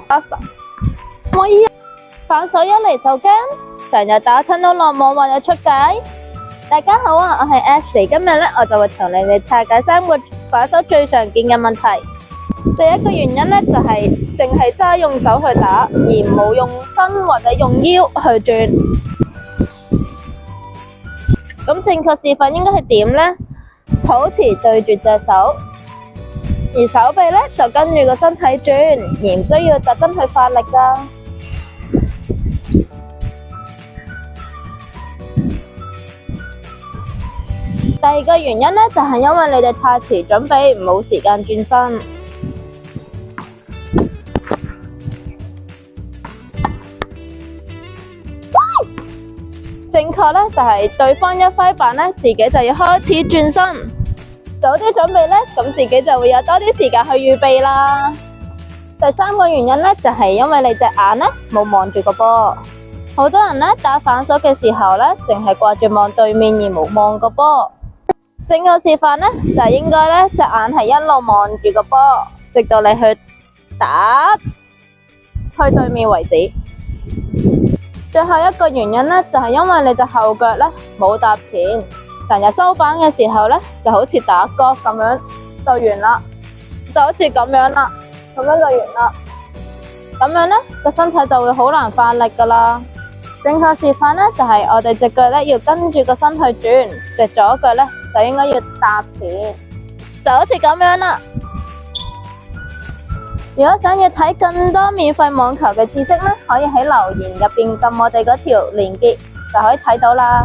Asa，我依反手一嚟就驚，成日打親都落網或者出界。大家好啊，我係 Ashley， 今日咧我就會同你哋拆解3個反手最常見嘅問題。第一個原因咧就係淨係齋用手去打，而冇用身或者用腰去轉。咁正確示範應該係點呢？肚臍對住隻手，而手臂咧就跟住個身體轉，而唔需要特登去發力噶。第二個原因咧就係因為你哋太遲準備，冇時間轉身。正確咧就係對方一揮板咧，自己就要開始轉身。早啲準備咧，咁自己就會有多啲時間去預備啦。第三個原因咧就係因為你隻眼咧冇望住個波。好多人咧打反手嘅時候咧，淨係掛住望對面而冇望個波。正確示範咧就係應該咧隻眼係一路望住個波，直到你去打去對面為止。最後一個原因咧，就係因為你隻後腳咧冇踏前，成日收板嘅時候咧，就好似打 golf 咁樣就完啦，就好似咁樣啦，咁樣就完啦。咁樣咧個身體就會好難發力噶啦。正確示範咧就係我哋隻腳咧要跟住個身去轉，隻左腳咧就應該要踏前，就好似咁樣啦。如果想要睇更多免費網球嘅知識咧，可以喺留言入邊撳我哋嗰條連結，就可以睇到啦。